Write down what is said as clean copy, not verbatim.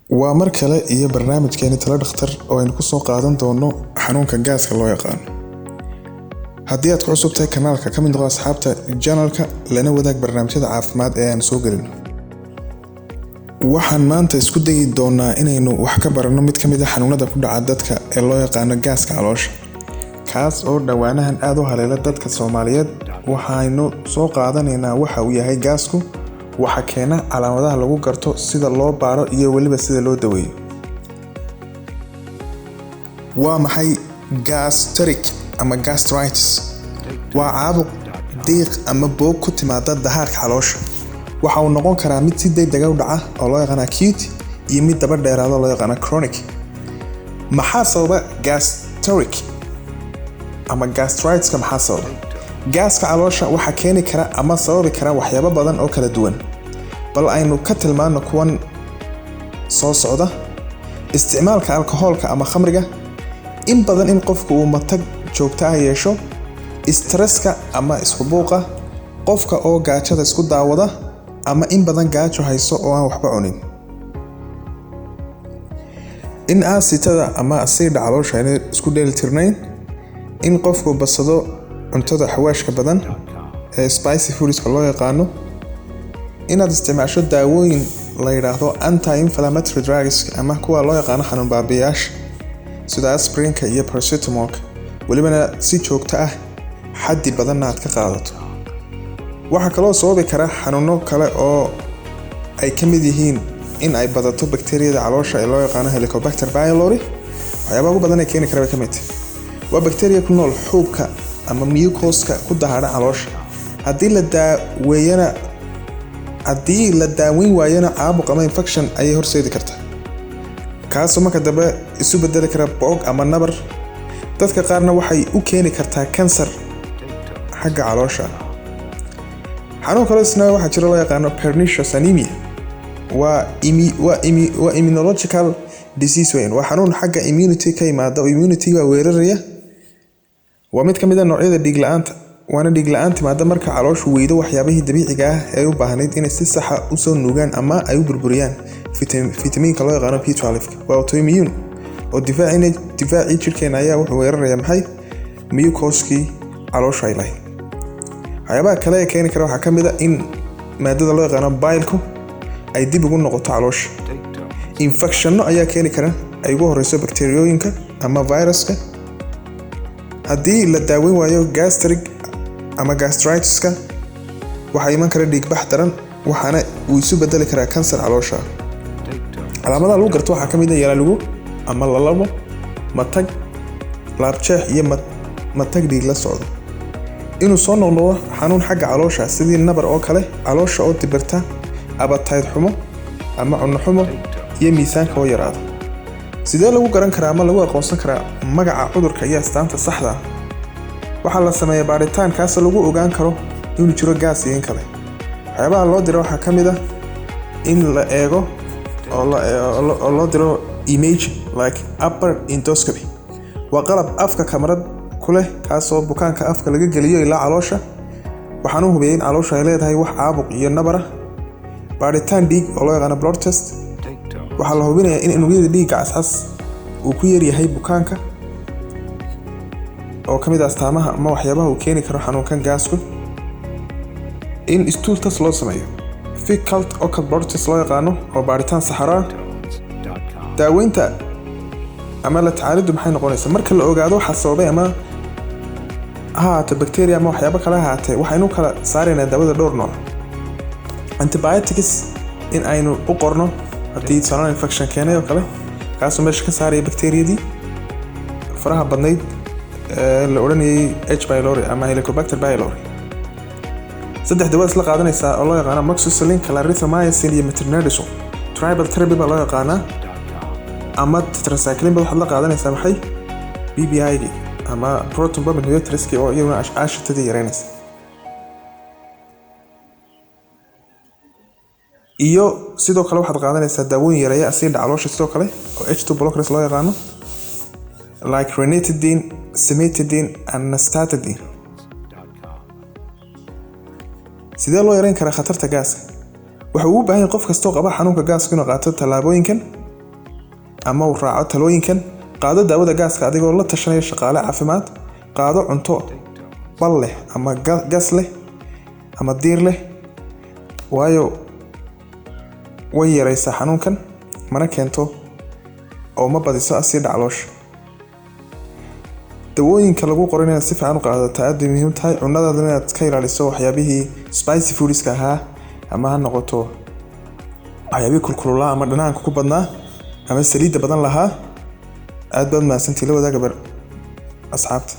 waa mar kale iyo barnaamijkeeni talo dhakhtar oo aynu ku soo qaadan doono xanuunka gaaska loo yaqaan. haddii aad ku cusub tahay kanaalka ka mid noqo asxaabta channelka lana wadaag barnaamijyada caafimaad ee aan soo gelino. waxaan maanta isku dayi doonaa inaynu wax ka barano mid ka mid ah xanuunada ku dhaca dadka ee loo yaqaano gaaska caloosha, kaas oo dhawaanahan aad u haleela dadka Soomaaliyeed. waxaynu soo qaadanaynaa waxa uu yahay gaasku, waxa keena, calaamadaha lagu garto, sida loo baaro iyo waliba sida loo daweeyo. waa maxay gastric ama gastritis? waa caabuq, diiq ama boog ku timaada dahaarka caloosha. waxa uu noqon karaa mid si degdeg ah u dhaca oo loo yaqaan acute iyo mid daba dheeraada oo loo yaqaan chronic. maxaa sababa gastric ama gastritis-ka? maxaa sababa gaaska caloosha? waxa keeni kara ama sababi kara waxyaabo badan oo kala duwan, bal aynu ka tilmaano kuwan soo socda. isticmaalka alkoholka ama khamriga, in badan in qofku uu matag joogto ah yeesho, stresska ama isku buuqa, qofka oo gaajada isku daawada ama in badan gaajo hayso oo aan waxba cunin, in aasitada ama asiidha caloosha ay isku dheelitirnayn, in qofku basado cuntada xawaashka badan ee spicy foods loo yaqaano, inaad isticmaasho daawooyin la yiraahdo anti-inflammatory drugs ama kuwa loo yaqaano xanuun baabi'iyaasha sida aspirinka iyo paracetamolka, walibana si joogto ah xaddi badanna aad ka qaadato. waxaa kaloo sababi kara xanuuno kale oo ay ka mid yihiin in ay badato bakteeriyada caloosha ee loo yaqaano Helicobacter pylori. waxyaabaha ugu badan ee keeni kara way ka mid tahay waa bakteeriya ku nool xuubka ama mucosa ku dahaadha caloosha. haddii la daaweyn waayana caabuq ama infection ayay horseedi kartaa, kaasoo marka dambe isu bedeli kara boog ama nabar. dadka qaarna waxay u keeni kartaa kansar xagga caloosha. xanuun kale isna waxaa jira loo yaqaano pernicious anemia. waa immunological disease weyn. waa xanuun xagga immunity ka yimaada oo immunity waa weeraraya. waa mid ka mid ah noocyada dhiig la'aanta, waana dhiig la'aan timaada marka calooshu weydo waxyaabihii dabiiciga ah ee u baahnayd inay si sax ah u soo nuugaan ama ay u burburiyaan fitamiinka loo yaqaano B12. waa autoimmune oo difaacii jirkeena ayaa wuxuu weeraraya maxay mucoskii caloosha ay lahayd. waxyaabaha kale ee keeni kara waxaa ka mid ah in maadada loo yaqaano bile-ku ay dib ugu noqoto caloosha. infectionno ayaa keeni kara, ay ugu horeyso bakteeriyooyinka ama viruska. haddii la daaweyn waayo gastric ama gastritis-ka, waxaa iman kara dhiigbax daran, waxaana uu isu bedeli karaa kansar caloosha. calaamadaha lagu garto waxaa ka mid ah yalalugo ama lalabo, matag, laabjeex iyo matag dhiig la socdo. inuu soo noqnoqdo xanuun xagga caloosha sidii nabar oo kale, caloosha oo dibirta, appetite xumo ama cunno xumo, iyo miisaanka oo yaraado. sidee lagu garan karaa ama lagu aqoonsan karaa magaca cudurka iyo astaanta saxda ah? waxaa la sameeyaa baaritaan kaasoo lagu ogaan karo inuu jiro gaas iyo in kale. waxyaabaha loo diro waxaa ka mid ah in la eego oo loo diro imaging like upper endoscopy. waa qalab afka kamarad ku leh kaasoo bukaanka afka laga geliyo ilaa caloosha, waxaana u hubiyay in caloosha ay leedahay wax caabuq iyo nabar ah. baaritaan dhiig oo loo yaqaano blood test. waxaa la hubinayaa in unugyada dhiigga cascas uu ku yar yahay bukaanka, oo ka mid ah astaamaha ama waxyaabaha uu keeni karo xanuunkan gaasku. in stool test loo sameeyo, fecal occult blood test loo yaqaano oo baaritaan saxaro ah. daaweynta ama la tacaaliddu maxay noqonaysaa marka la ogaado waxa sababay ama ahaato bakteeriya ama waxyaabo kale ahaatee? waxaynu kala saaraynaa daawada dhowr nooc. antibiotics in aynu u qorno haddii salmonella infection keenay oo kale, kaasoo meesha ka saaraya bakteeriyadii faraha badnayd ee la odhanayay H. pylori ama Helicobacter pylori. 3 dawo isla qaadanaysaa oo loo yaqaano amoxicillin, clarithromycin iyo metronidazole. tribal therapy baa loo yaqaanaa, ama tetracycline baa waxaad la qaadanaysaa maxay BBI ama proton pump inhibitors oo iyaguna aashitada yareynaysa. iyo sidoo kale waxaad qaadanaysaa daawooyin yareeya asiidha caloosha sidoo kale oo H2 blockers loo yaqaano like ranitidine, cimetidine and nystatin. sidee loo yareyn karaa khatarta gaaska? waxa uu u baahan yahay qof kastoo qaba xanuunka gaaska inuu qaato tallaabooyinkan. ama uu raaco talooyinkan qaado daawada gaaska adigoo la tashanaya shaqaale caafimaad qaado cunto bal leh ama gas leh ama diir leh waayo way yaraysaa xanuunkan mana keento oo ma badiso asii dhacloosha dawooyinka lagu qoranaya si fiican u qaadataa aad bay muhiim tahay cunadaada inaad ka ilaaliso waxyaabihii spicy foodska ahaa ama ha noqoto waxyaabihii kulkululaa ama dhanaanka ku badnaa ama saliidda badan lahaa aad baad mahadsantihiin la wadaaga asxaabta